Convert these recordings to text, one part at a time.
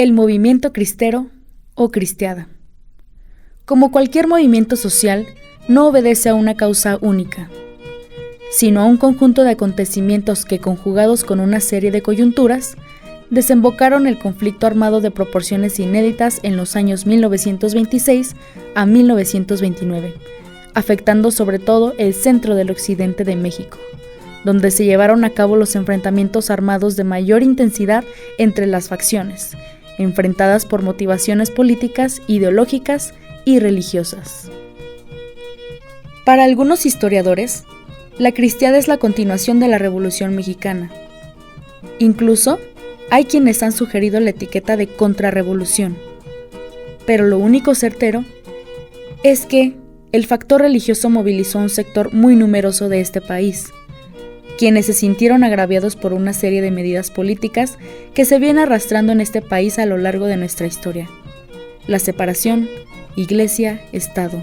El movimiento cristero o cristiada. Como cualquier movimiento social, no obedece a una causa única, sino a un conjunto de acontecimientos que, conjugados con una serie de coyunturas, desembocaron el conflicto armado de proporciones inéditas en los años 1926 a 1929, afectando sobre todo el centro del occidente de México, donde se llevaron a cabo los enfrentamientos armados de mayor intensidad entre las facciones, enfrentadas por motivaciones políticas, ideológicas y religiosas. Para algunos historiadores, la cristiada es la continuación de la Revolución Mexicana. Incluso, hay quienes han sugerido la etiqueta de contrarrevolución. Pero lo único certero es que el factor religioso movilizó a un sector muy numeroso de este país, quienes se sintieron agraviados por una serie de medidas políticas que se vienen arrastrando en este país a lo largo de nuestra historia: la separación Iglesia-Estado.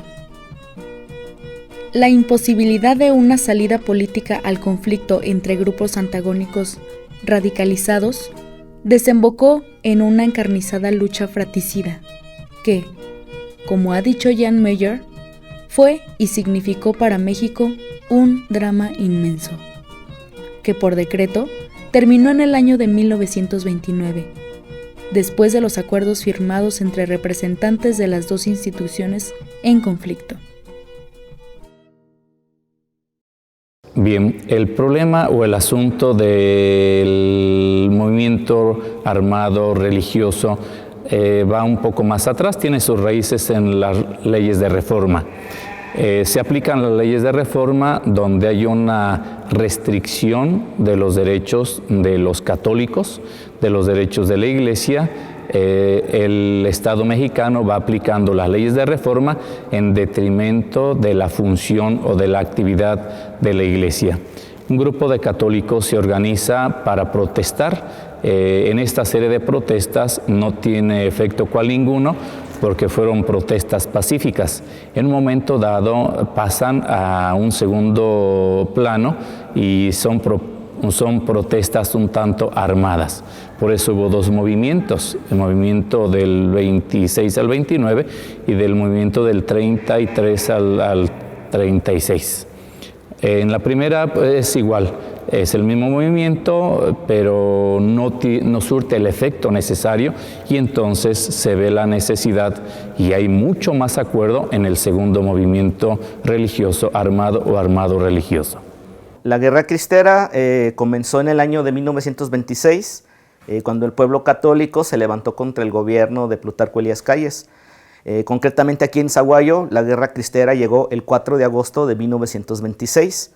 La imposibilidad de una salida política al conflicto entre grupos antagónicos radicalizados desembocó en una encarnizada lucha fratricida que, como ha dicho Jan Meyer, fue y significó para México un drama inmenso, que por decreto terminó en el año de 1929, después de los acuerdos firmados entre representantes de las dos instituciones en conflicto. Bien, el problema o el asunto del movimiento armado religioso va un poco más atrás, tiene sus raíces en las leyes de reforma. Se aplican las leyes de reforma donde hay una restricción de los derechos de los católicos, de los derechos de la Iglesia. El Estado mexicano va aplicando las leyes de reforma en detrimento de la función o de la actividad de la Iglesia. Un grupo de católicos se organiza para protestar. En esta serie de protestas no tiene efecto cual ninguno, porque fueron protestas pacíficas. En un momento dado pasan a un segundo plano y son protestas un tanto armadas. Por eso hubo dos movimientos, el movimiento del 26 al 29 y del movimiento del 33 al 36. En la primera es igual, es el mismo movimiento, pero no surte el efecto necesario y entonces se ve la necesidad y hay mucho más acuerdo en el segundo movimiento religioso armado o armado religioso. La guerra cristera comenzó en el año de 1926, cuando el pueblo católico se levantó contra el gobierno de Plutarco Elías Calles. Concretamente aquí en Zaguayo, la guerra cristera llegó el 4 de agosto de 1926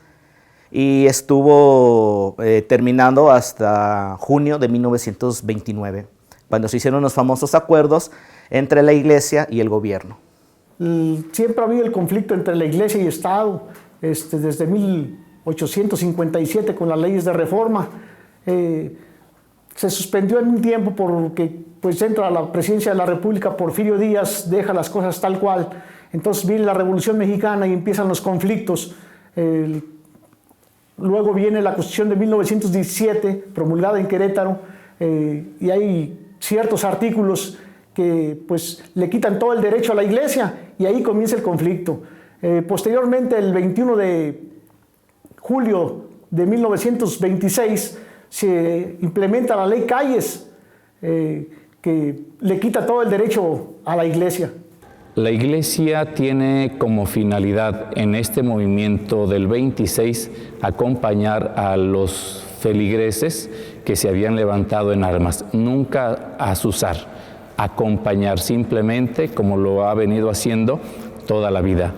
y estuvo terminando hasta junio de 1929, cuando se hicieron los famosos acuerdos entre la Iglesia y el gobierno. Siempre ha habido el conflicto entre la Iglesia y Estado, desde 1857 con las leyes de reforma. Se suspendió en un tiempo porque pues entra a la presidencia de la República Porfirio Díaz, deja las cosas tal cual. Entonces viene la Revolución Mexicana y empiezan los conflictos. Luego viene la Constitución de 1917, promulgada en Querétaro, y hay ciertos artículos que pues le quitan todo el derecho a la Iglesia y ahí comienza el conflicto. Posteriormente, el 21 de julio de 1926, se implementa la ley Calles, que le quita todo el derecho a la Iglesia. La Iglesia tiene como finalidad en este movimiento del 26 acompañar a los feligreses que se habían levantado en armas, nunca azuzar, acompañar simplemente como lo ha venido haciendo toda la vida.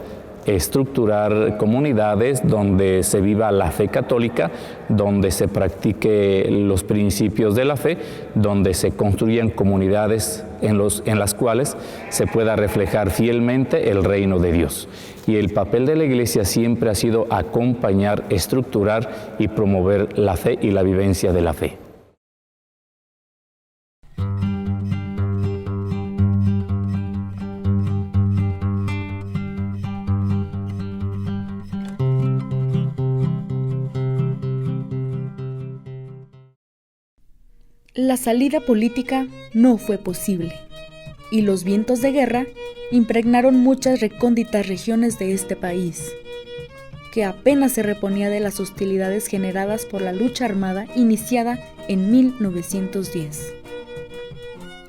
Estructurar comunidades donde se viva la fe católica, donde se practique los principios de la fe, donde se construyan comunidades en las cuales se pueda reflejar fielmente el reino de Dios. Y el papel de la Iglesia siempre ha sido acompañar, estructurar y promover la fe y la vivencia de la fe. La salida política no fue posible, y los vientos de guerra impregnaron muchas recónditas regiones de este país, que apenas se reponía de las hostilidades generadas por la lucha armada iniciada en 1910.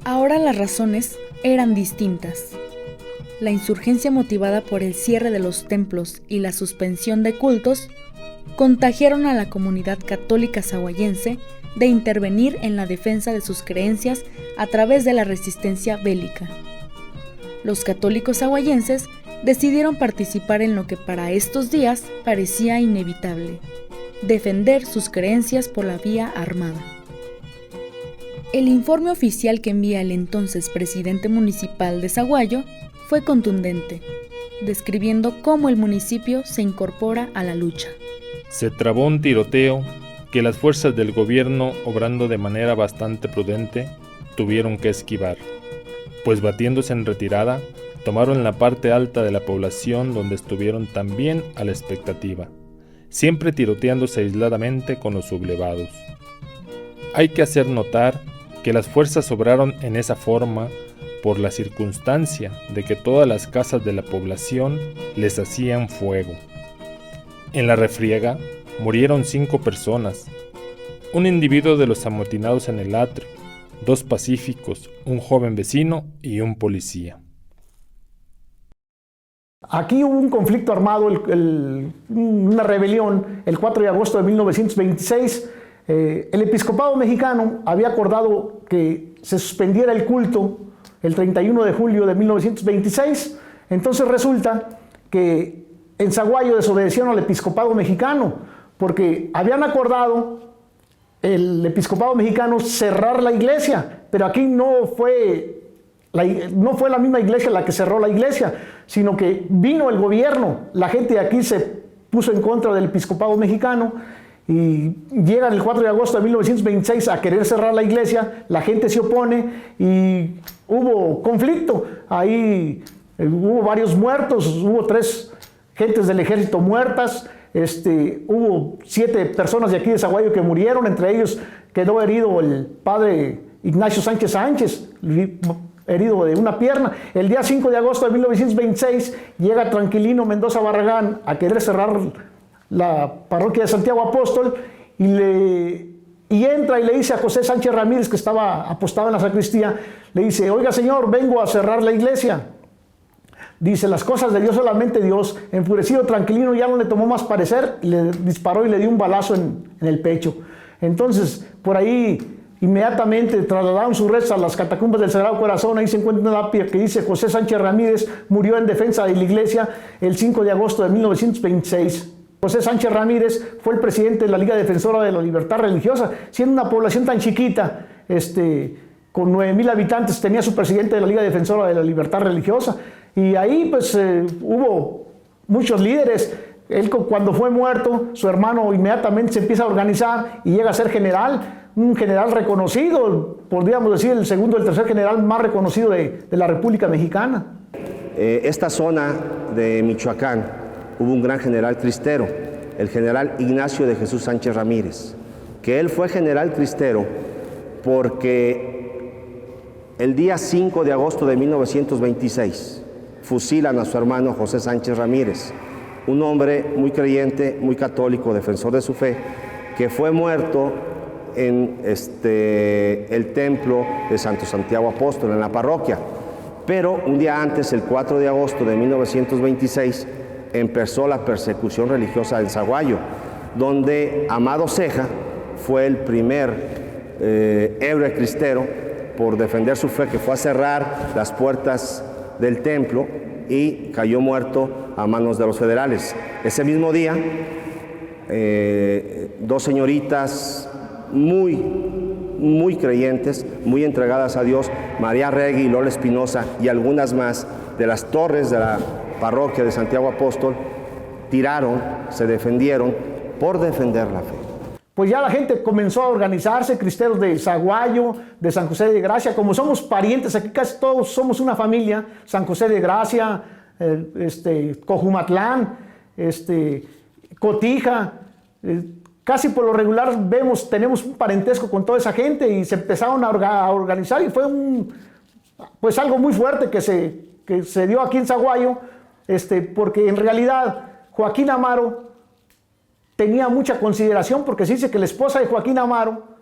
Ahora las razones eran distintas. La insurgencia motivada por el cierre de los templos y la suspensión de cultos contagiaron a la comunidad católica sahuayense de intervenir en la defensa de sus creencias a través de la resistencia bélica. Los católicos sahuayenses decidieron participar en lo que para estos días parecía inevitable: defender sus creencias por la vía armada. El informe oficial que envía el entonces presidente municipal de Sahuayo fue contundente, describiendo cómo el municipio se incorpora a la lucha. Se trabó un tiroteo que las fuerzas del gobierno, obrando de manera bastante prudente, tuvieron que esquivar, pues batiéndose en retirada, tomaron la parte alta de la población donde estuvieron también a la expectativa, siempre tiroteándose aisladamente con los sublevados. Hay que hacer notar que las fuerzas obraron en esa forma por la circunstancia de que todas las casas de la población les hacían fuego. En la refriega murieron 5 personas, un individuo de los amotinados en el atrio, 2 pacíficos, un joven vecino y un policía. Aquí hubo un conflicto armado, una rebelión, el 4 de agosto de 1926. El episcopado mexicano había acordado que se suspendiera el culto el 31 de julio de 1926. Entonces resulta que en Sahuayo desobedecieron al episcopado mexicano, porque habían acordado el episcopado mexicano cerrar la iglesia, pero aquí no fue la misma iglesia la que cerró la iglesia, sino que vino el gobierno. La gente de aquí se puso en contra del episcopado mexicano y llegan el 4 de agosto de 1926 a querer cerrar la iglesia. La gente se opone y hubo conflicto. Ahí hubo varios muertos, hubo 3 gentes del ejército muertas. Hubo 7 personas de aquí de Sahuayo que murieron, entre ellos quedó herido el padre Ignacio Sánchez Sánchez, herido de una pierna. El día 5 de agosto de 1926 llega Tranquilino Mendoza Barragán a querer cerrar la parroquia de Santiago Apóstol y entra y le dice a José Sánchez Ramírez, que estaba apostado en la sacristía, le dice: oiga señor, vengo a cerrar la iglesia. Dice: las cosas de Dios solamente Dios. Enfurecido, Tranquilino ya no le tomó más parecer, le disparó y le dio un balazo en el pecho. Entonces, por ahí inmediatamente trasladaron sus restos a las catacumbas del Sagrado Corazón. Ahí se encuentra una lápida que dice: José Sánchez Ramírez murió en defensa de la iglesia el 5 de agosto de 1926. José Sánchez Ramírez fue el presidente de la Liga Defensora de la Libertad Religiosa, siendo una población tan chiquita, con 9,000 habitantes, tenía su presidente de la Liga Defensora de la Libertad Religiosa. Y ahí pues hubo muchos líderes. Él, cuando fue muerto, su hermano inmediatamente se empieza a organizar y llega a ser general, un general reconocido, podríamos decir el segundo o el tercer general más reconocido de la República Mexicana. Esta zona de Michoacán hubo un gran general cristero, el general Ignacio de Jesús Sánchez Ramírez, que él fue general cristero porque el día 5 de agosto de 1926 fusilan a su hermano José Sánchez Ramírez, un hombre muy creyente, muy católico, defensor de su fe, que fue muerto en el templo de Santo Santiago Apóstol, en la parroquia. Pero un día antes, el 4 de agosto de 1926, empezó la persecución religiosa en Sahuayo, donde Amado Ceja fue el primer héroe cristero por defender su fe, que fue a cerrar las puertas del templo y cayó muerto a manos de los federales. Ese mismo día, 2 señoritas muy creyentes, muy entregadas a Dios, María Regui y Lola Espinosa, y algunas más de las torres de la parroquia de Santiago Apóstol, se defendieron por defender la fe. Pues ya la gente comenzó a organizarse, cristeros de Sahuayo, de San José de Gracia, como somos parientes, aquí casi todos somos una familia, San José de Gracia, Cojumatlán, Cotija, casi por lo regular tenemos un parentesco con toda esa gente y se empezaron a organizar y fue pues algo muy fuerte que se dio aquí en Zaguayo, porque en realidad Joaquín Amaro tenía mucha consideración, porque se dice que la esposa de Joaquín Amaro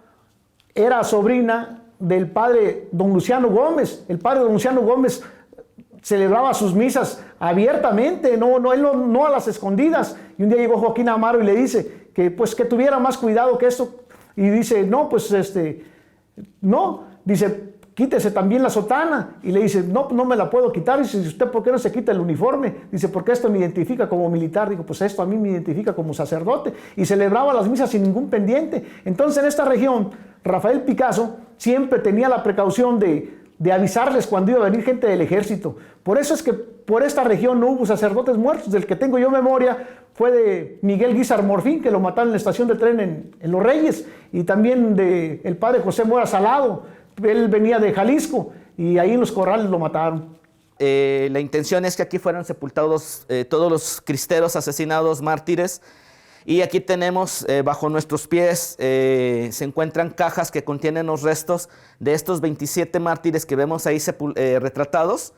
era sobrina del padre don Luciano Gómez. El padre don Luciano Gómez celebraba sus misas abiertamente, no a las escondidas. Y un día llegó Joaquín Amaro y le dice que tuviera más cuidado que eso. Y dice, dice, quítese también la sotana. Y le dice, no me la puedo quitar. Y dice, ¿usted por qué no se quita el uniforme? Dice, porque esto me identifica como militar. Digo, pues esto a mí me identifica como sacerdote. Y celebraba las misas sin ningún pendiente. Entonces en esta región, Rafael Picasso siempre tenía la precaución de avisarles cuando iba a venir gente del ejército. Por eso es que por esta región no hubo sacerdotes muertos. Del que tengo yo memoria fue de Miguel Guízar Morfín, que lo mataron en la estación de tren en Los Reyes, y también del padre José Mora Salado. Él venía de Jalisco y ahí en los corrales lo mataron. La intención es que aquí fueran sepultados todos los cristeros asesinados, mártires. Y aquí tenemos bajo nuestros pies, se encuentran cajas que contienen los restos de estos 27 mártires que vemos ahí retratados.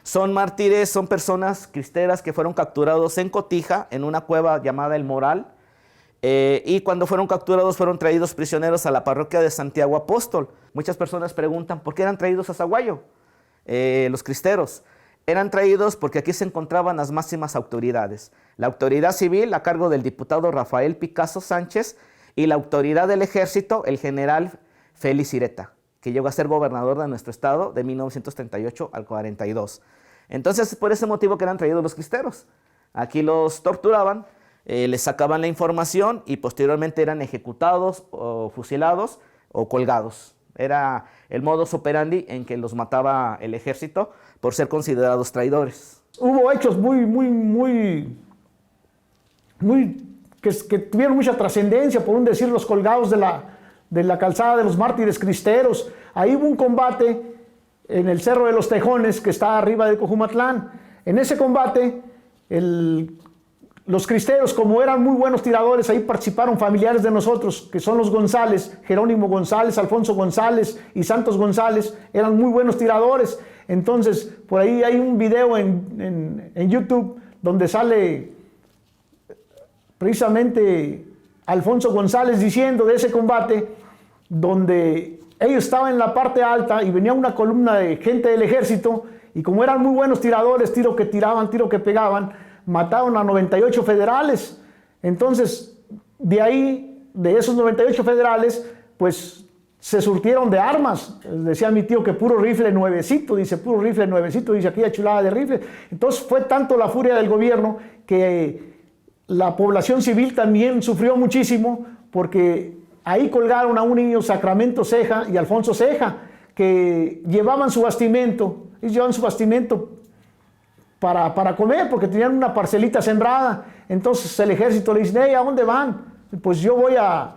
Son mártires, son personas cristeras que fueron capturados en Cotija, en una cueva llamada El Moral. Y cuando fueron capturados fueron traídos prisioneros a la parroquia de Santiago Apóstol. Muchas personas preguntan, ¿por qué eran traídos a Zaguayo los cristeros? Eran traídos porque aquí se encontraban las máximas autoridades. La autoridad civil a cargo del diputado Rafael Picasso Sánchez y la autoridad del ejército, el general Félix Ireta, que llegó a ser gobernador de nuestro estado de 1938 al 42. Entonces, por ese motivo que eran traídos los cristeros. Aquí los torturaban, les sacaban la información y posteriormente eran ejecutados o fusilados o colgados. Era el modus operandi en que los mataba el ejército por ser considerados traidores. Hubo hechos que tuvieron mucha trascendencia, por un decir, los colgados de la calzada de los mártires cristeros. Ahí hubo un combate en el Cerro de los Tejones, que está arriba de Cojumatlán. En ese combate, los cristeros, como eran muy buenos tiradores, ahí participaron familiares de nosotros, que son los González, Jerónimo González, Alfonso González y Santos González, eran muy buenos tiradores. Entonces, por ahí hay un video en YouTube donde sale precisamente Alfonso González diciendo de ese combate, donde ellos estaban en la parte alta y venía una columna de gente del ejército, y como eran muy buenos tiradores, tiro que tiraban, tiro que pegaban, mataron a 98 federales. Entonces, de ahí, de esos 98 federales, pues se surtieron de armas. Decía mi tío que puro rifle nuevecito, dice, puro rifle nuevecito, dice, aquella chulada de rifle. Entonces fue tanto la furia del gobierno que la población civil también sufrió muchísimo, porque ahí colgaron a un niño, Sacramento Ceja y Alfonso Ceja, que llevaban su bastimento, para comer, porque tenían una parcelita sembrada. Entonces el ejército le dice, hey, ¿a dónde van? Pues yo voy a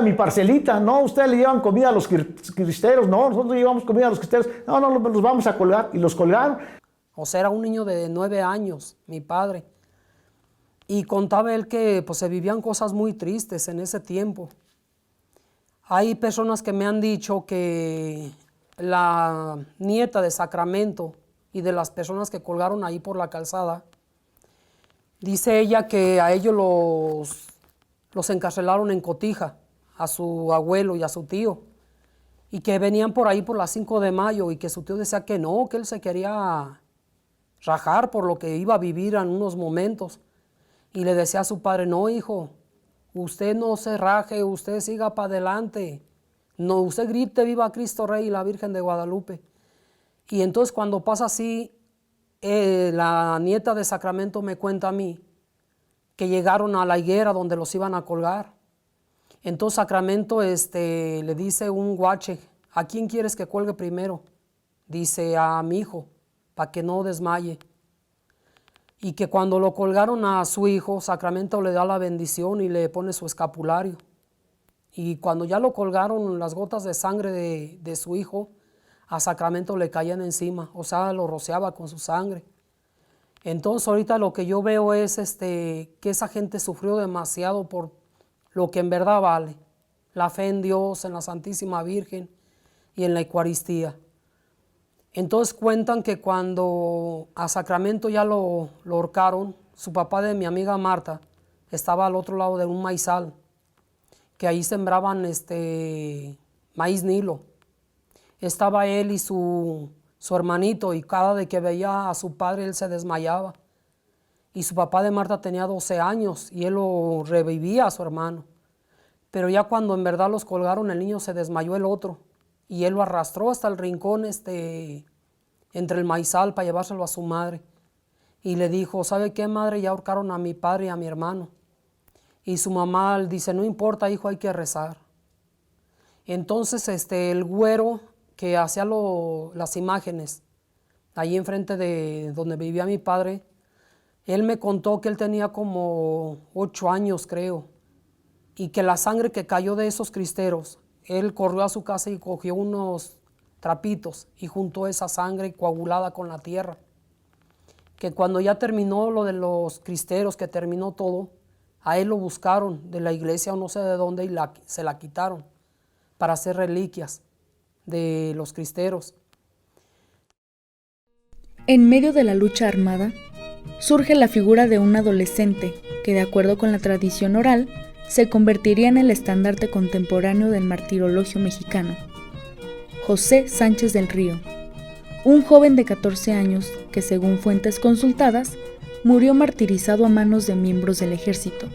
mi parcelita. No, ustedes le llevan comida a los cristeros. No, nosotros llevamos comida a los cristeros. No, los vamos a colgar. Y los colgaron. O sea, era un niño de 9 años, mi padre. Y contaba él que pues, se vivían cosas muy tristes en ese tiempo. Hay personas que me han dicho que la nieta de Sacramento y de las personas que colgaron ahí por la calzada, dice ella que a ellos los encarcelaron en Cotija, a su abuelo y a su tío, y que venían por ahí por las 5 de mayo y que su tío decía que no, que él se quería rajar por lo que iba a vivir en unos momentos, y le decía a su padre, no hijo, usted no se raje, usted siga para adelante, no, usted grite viva Cristo Rey y la Virgen de Guadalupe. Y entonces cuando pasa así, la nieta de Sacramento me cuenta a mí que llegaron a la higuera donde los iban a colgar. Entonces Sacramento le dice un guache, ¿a quién quieres que cuelgue primero? Dice, a mi hijo, para que no desmaye. Y que cuando lo colgaron a su hijo, Sacramento le da la bendición y le pone su escapulario. Y cuando ya lo colgaron, las gotas de sangre de su hijo, a Sacramento le caían encima, o sea, lo rociaba con su sangre. Entonces ahorita lo que yo veo es que esa gente sufrió demasiado por lo que en verdad vale, la fe en Dios, en la Santísima Virgen y en la Eucaristía. Entonces cuentan que cuando a Sacramento ya lo ahorcaron, su papá de mi amiga Marta estaba al otro lado de un maizal, que ahí sembraban maíz Nilo. Estaba él y su hermanito, y cada vez que veía a su padre él se desmayaba. Y su papá de Marta tenía 12 años y él lo revivía a su hermano. Pero ya cuando en verdad los colgaron, el niño se desmayó el otro y él lo arrastró hasta el rincón entre el maizal para llevárselo a su madre. Y le dijo, ¿sabe qué, madre? Ya ahorcaron a mi padre y a mi hermano. Y su mamá le dice, no importa, hijo, hay que rezar. Entonces el güero que hacía las imágenes ahí enfrente de donde vivía mi padre, él me contó que él tenía como 8 años, creo, y que la sangre que cayó de esos cristeros, él corrió a su casa y cogió unos trapitos y juntó esa sangre coagulada con la tierra. Que cuando ya terminó lo de los cristeros, que terminó todo, a él lo buscaron de la iglesia o no sé de dónde y se la quitaron para hacer reliquias de los cristeros. En medio de la lucha armada, surge la figura de un adolescente que, de acuerdo con la tradición oral, se convertiría en el estandarte contemporáneo del martirologio mexicano, José Sánchez del Río, un joven de 14 años que, según fuentes consultadas, murió martirizado a manos de miembros del ejército.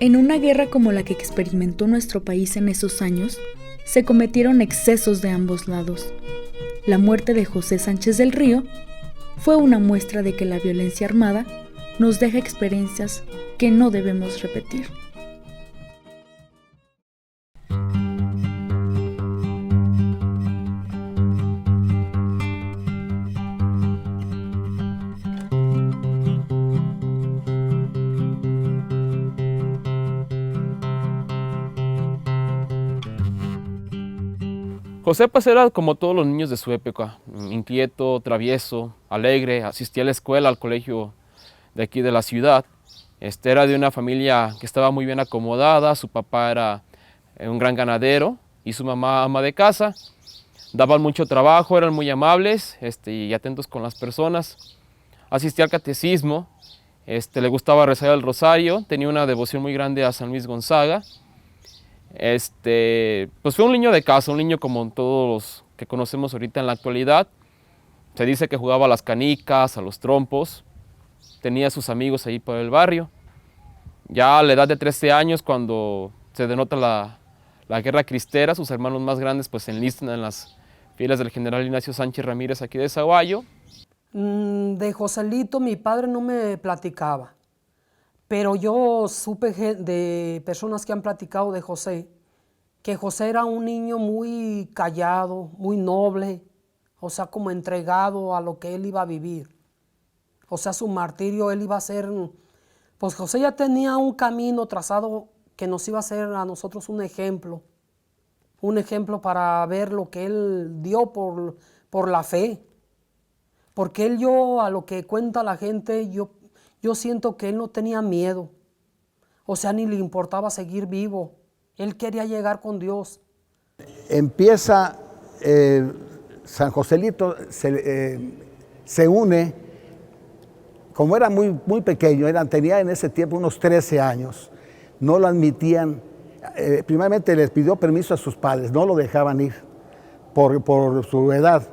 En una guerra como la que experimentó nuestro país en esos años, se cometieron excesos de ambos lados. La muerte de José Sánchez del Río fue una muestra de que la violencia armada nos deja experiencias que no debemos repetir. José pues era como todos los niños de su época, inquieto, travieso, alegre, asistía a la escuela, al colegio de aquí de la ciudad. Era de una familia que estaba muy bien acomodada, su papá era un gran ganadero y su mamá ama de casa. Daban mucho trabajo, eran muy amables y atentos con las personas. Asistía al catecismo, le gustaba rezar el rosario, tenía una devoción muy grande a San Luis Gonzaga. Pues fue un niño de casa, un niño como todos los que conocemos ahorita en la actualidad. Se dice que jugaba a las canicas, a los trompos, tenía sus amigos ahí por el barrio. Ya a la edad de 13 años, cuando se denota la guerra cristera, sus hermanos más grandes pues se enlistan en las filas del general Ignacio Sánchez Ramírez aquí de Sahuayo. De Joselito mi padre no me platicaba. Pero yo supe de personas que han platicado de José, que José era un niño muy callado, muy noble, o sea, como entregado a lo que él iba a vivir. O sea, su martirio, él iba a ser, pues José ya tenía un camino trazado que nos iba a hacer a nosotros un ejemplo para ver lo que él dio por la fe. Porque él, a lo que cuenta la gente, yo siento que él no tenía miedo, o sea, ni le importaba seguir vivo. Él quería llegar con Dios. Empieza, San Joselito se une, como era muy pequeño, tenía en ese tiempo unos 13 años, no lo admitían, primeramente les pidió permiso a sus padres, no lo dejaban ir por su edad.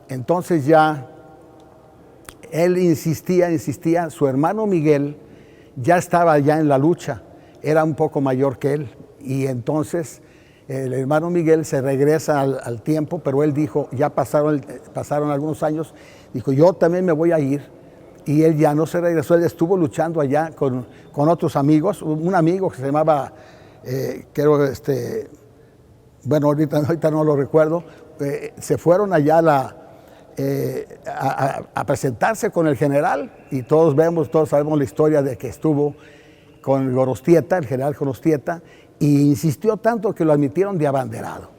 Entonces ya él insistía, su hermano Miguel ya estaba ya en la lucha, era un poco mayor que él, y entonces el hermano Miguel se regresa al tiempo, pero él dijo, ya pasaron algunos años, dijo, yo también me voy a ir, y él ya no se regresó, él estuvo luchando allá con otros amigos, un amigo que se llamaba, bueno, ahorita no lo recuerdo, se fueron allá a presentarse con el general, y todos sabemos la historia de que estuvo con Gorostieta, el general Gorostieta, y insistió tanto que lo admitieron de abanderado.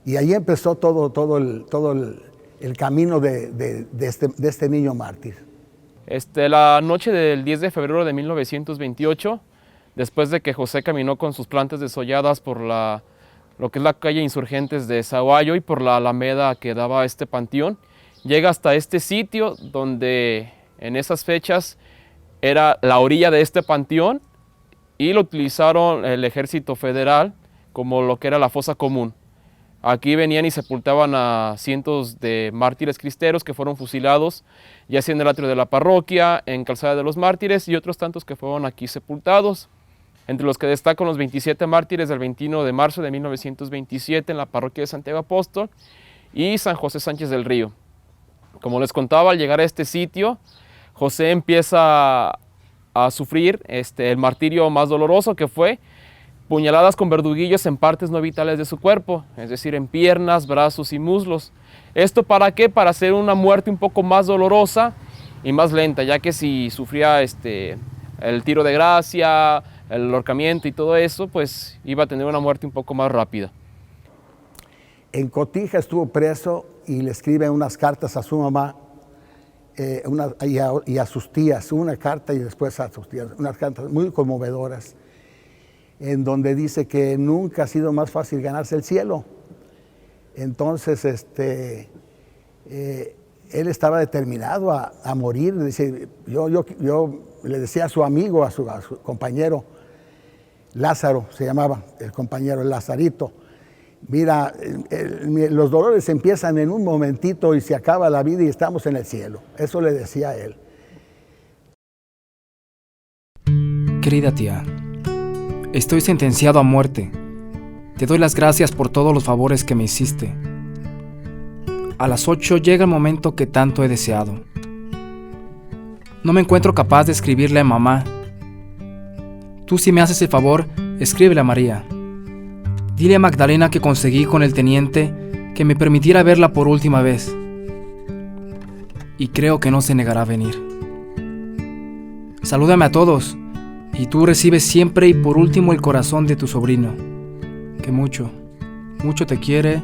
Y ahí empezó todo el camino de este niño mártir. La noche del 10 de febrero de 1928 después de que José caminó con sus plantas desolladas por lo que es la calle Insurgentes de Sahuayo y por la alameda que daba a este panteón, llega hasta este sitio donde en esas fechas era la orilla de este panteón y lo utilizaron el Ejército Federal como lo que era la fosa común. Aquí venían y sepultaban a cientos de mártires cristeros que fueron fusilados, ya sea en el atrio de la parroquia, en Calzada de los Mártires y otros tantos que fueron aquí sepultados. Entre los que destacan los 27 mártires del 21 de marzo de 1927 en la parroquia de Santiago Apóstol y San José Sánchez del Río. Como les contaba, al llegar a este sitio, José empieza a sufrir el martirio más doloroso, que fue puñaladas con verduguillos en partes no vitales de su cuerpo, es decir, en piernas, brazos y muslos. ¿Esto para qué? Para hacer una muerte un poco más dolorosa y más lenta, ya que si sufría el tiro de gracia, el ahorcamiento y todo eso, pues iba a tener una muerte un poco más rápida. En Cotija estuvo preso y le escribe unas cartas a su mamá y a sus tías, una carta y después a sus tías, unas cartas muy conmovedoras, en donde dice que nunca ha sido más fácil ganarse el cielo. Entonces, él estaba determinado a morir. Dice, yo le decía a su amigo, a su compañero, Lázaro se llamaba, el compañero, el Lazarito, mira, los dolores empiezan en un momentito y se acaba la vida y estamos en el cielo. Eso le decía a él. Querida tía, estoy sentenciado a muerte. Te doy las gracias por todos los favores que me hiciste. A las 8 llega el momento que tanto he deseado. No me encuentro capaz de escribirle a mamá. Tú, si me haces el favor, escríbele a María. Dile a Magdalena que conseguí con el teniente que me permitiera verla por última vez. Y creo que no se negará a venir. Salúdame a todos, y tú recibes siempre y por último el corazón de tu sobrino, que mucho, mucho te quiere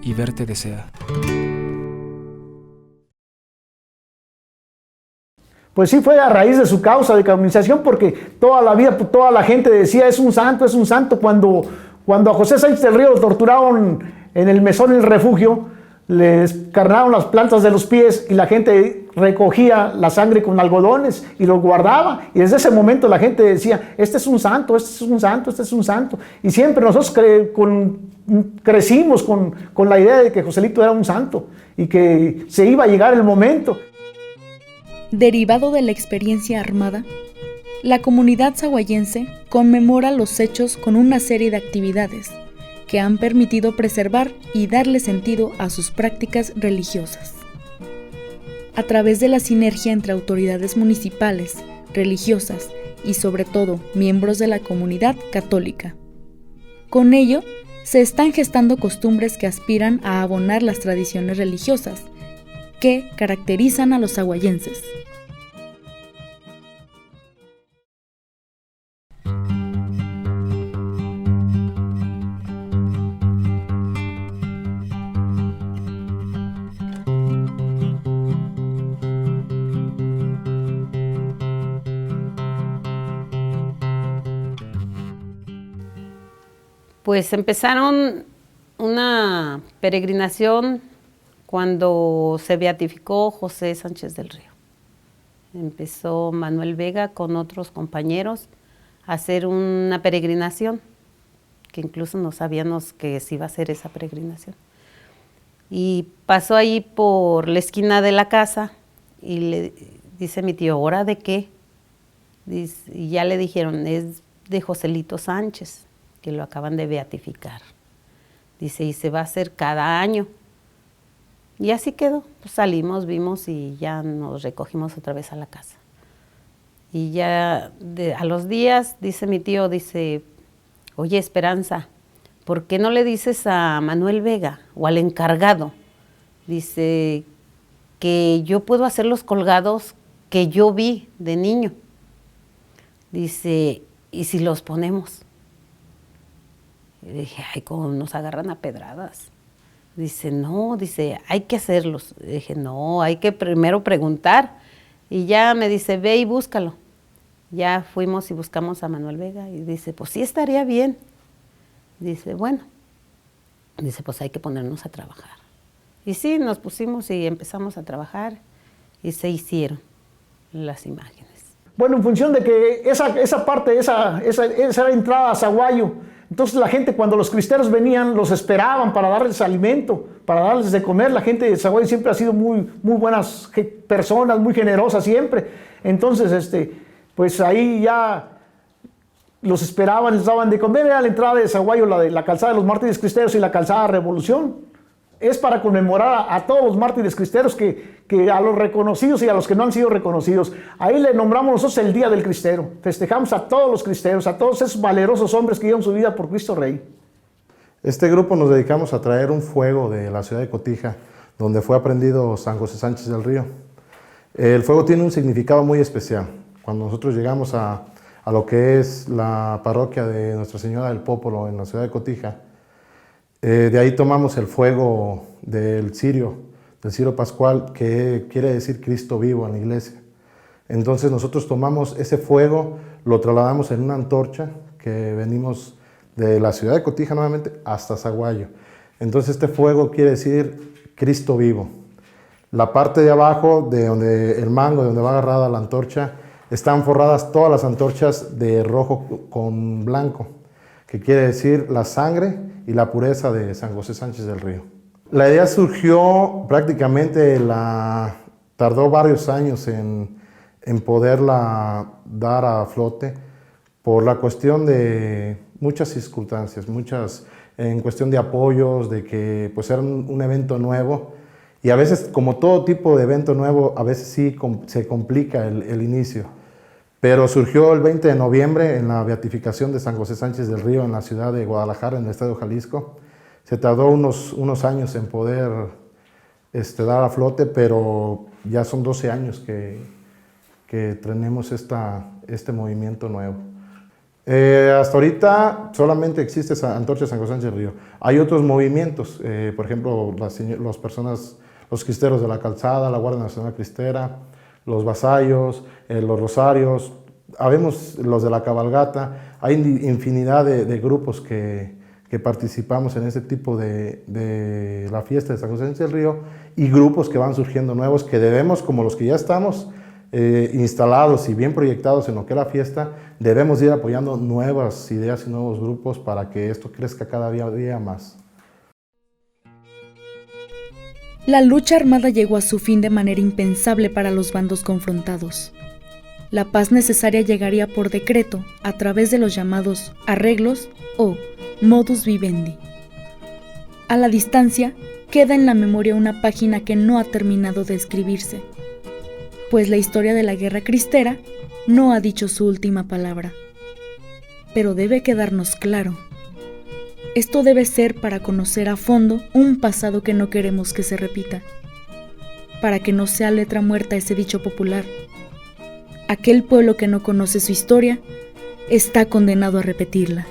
y verte desea. Pues sí, fue a raíz de su causa de canonización, porque toda la vida, toda la gente decía, es un santo, es un santo. Cuando a José Sánchez del Río lo torturaron en el mesón El Refugio, le descarnaron las plantas de los pies y la gente recogía la sangre con algodones y lo guardaba. Y desde ese momento la gente decía, este es un santo, este es un santo, este es un santo. Y siempre nosotros crecimos con la idea de que Joselito era un santo y que se iba a llegar el momento. Derivado de la experiencia armada, la comunidad sahuayense conmemora los hechos con una serie de actividades que han permitido preservar y darle sentido a sus prácticas religiosas. A través de la sinergia entre autoridades municipales, religiosas y sobre todo miembros de la comunidad católica. Con ello, se están gestando costumbres que aspiran a abonar las tradiciones religiosas que caracterizan a los sahuayenses. Pues empezaron una peregrinación cuando se beatificó José Sánchez del Río. Empezó Manuel Vega con otros compañeros a hacer una peregrinación, que incluso no sabíamos que se iba a hacer esa peregrinación. Y pasó ahí por la esquina de la casa y le dice mi tío, ¿hora de qué? Y ya le dijeron, es de Joselito Sánchez, que lo acaban de beatificar. Dice, y se va a hacer cada año. Y así quedó. Pues salimos, vimos y ya nos recogimos otra vez a la casa. Y ya a los días, dice mi tío, dice, oye Esperanza, ¿por qué no le dices a Manuel Vega o al encargado? Dice, que yo puedo hacer los colgados que yo vi de niño. Dice, ¿y si los ponemos? Y dije, ay, ¿cómo nos agarran a pedradas? Dice, no, dice, hay que hacerlos. Dije, no, hay que primero preguntar. Y ya me dice, ve y búscalo. Ya fuimos y buscamos a Manuel Vega y dice, pues sí estaría bien. Dice, bueno, dice, pues hay que ponernos a trabajar. Y sí, nos pusimos y empezamos a trabajar y se hicieron las imágenes. Bueno, en función de que esa parte, esa entrada a Zaguayo, entonces la gente cuando los cristeros venían los esperaban para darles alimento, para darles de comer. La gente de Zaguayo siempre ha sido muy buenas personas, muy generosas siempre. Entonces, pues ahí ya los esperaban, les daban de comer. Era la entrada de Zaguayo, la calzada de los mártires cristeros y la calzada Revolución. Es para conmemorar a todos los mártires cristeros, que a los reconocidos y a los que no han sido reconocidos. Ahí le nombramos nosotros el Día del Cristero. Festejamos a todos los cristeros, a todos esos valerosos hombres que dieron su vida por Cristo Rey. Este grupo nos dedicamos a traer un fuego de la ciudad de Cotija, donde fue aprendido San José Sánchez del Río. El fuego tiene un significado muy especial. Cuando nosotros llegamos a lo que es la parroquia de Nuestra Señora del Popolo en la ciudad de Cotija, de ahí tomamos el fuego del cirio pascual, que quiere decir Cristo vivo en la iglesia. Entonces nosotros tomamos ese fuego, lo trasladamos en una antorcha, que venimos de la ciudad de Cotija nuevamente hasta Zaguayo. Entonces este fuego quiere decir Cristo vivo. La parte de abajo, de donde el mango, de donde va agarrada la antorcha, están forradas todas las antorchas de rojo con blanco, que quiere decir la sangre y la pureza de San José Sánchez del Río. La idea surgió prácticamente, tardó varios años en poderla dar a flote por la cuestión de muchas circunstancias, en cuestión de apoyos, de que pues era un evento nuevo, y a veces, como todo tipo de evento nuevo, a veces sí se complica el inicio. Pero surgió el 20 de noviembre en la beatificación de San José Sánchez del Río en la ciudad de Guadalajara, en el estado de Jalisco. Se tardó unos años en poder dar a flote, pero ya son 12 años que tenemos este movimiento nuevo. Hasta ahorita solamente existe esa antorcha de San José Sánchez del Río. Hay otros movimientos, por ejemplo, los cristeros de la calzada, la Guardia Nacional Cristera, los vasallos, los rosarios, habemos los de la cabalgata. Hay infinidad de grupos que participamos en este tipo de la fiesta de San José Sánchez del Río, y grupos que van surgiendo nuevos, que debemos, como los que ya estamos instalados y bien proyectados en lo que es la fiesta, debemos ir apoyando nuevas ideas y nuevos grupos para que esto crezca cada día más. La lucha armada llegó a su fin de manera impensable para los bandos confrontados. La paz necesaria llegaría por decreto a través de los llamados arreglos o modus vivendi. A la distancia, queda en la memoria una página que no ha terminado de escribirse, pues la historia de la guerra cristera no ha dicho su última palabra. Pero debe quedarnos claro. Esto debe ser para conocer a fondo un pasado que no queremos que se repita, para que no sea letra muerta ese dicho popular. Aquel pueblo que no conoce su historia está condenado a repetirla.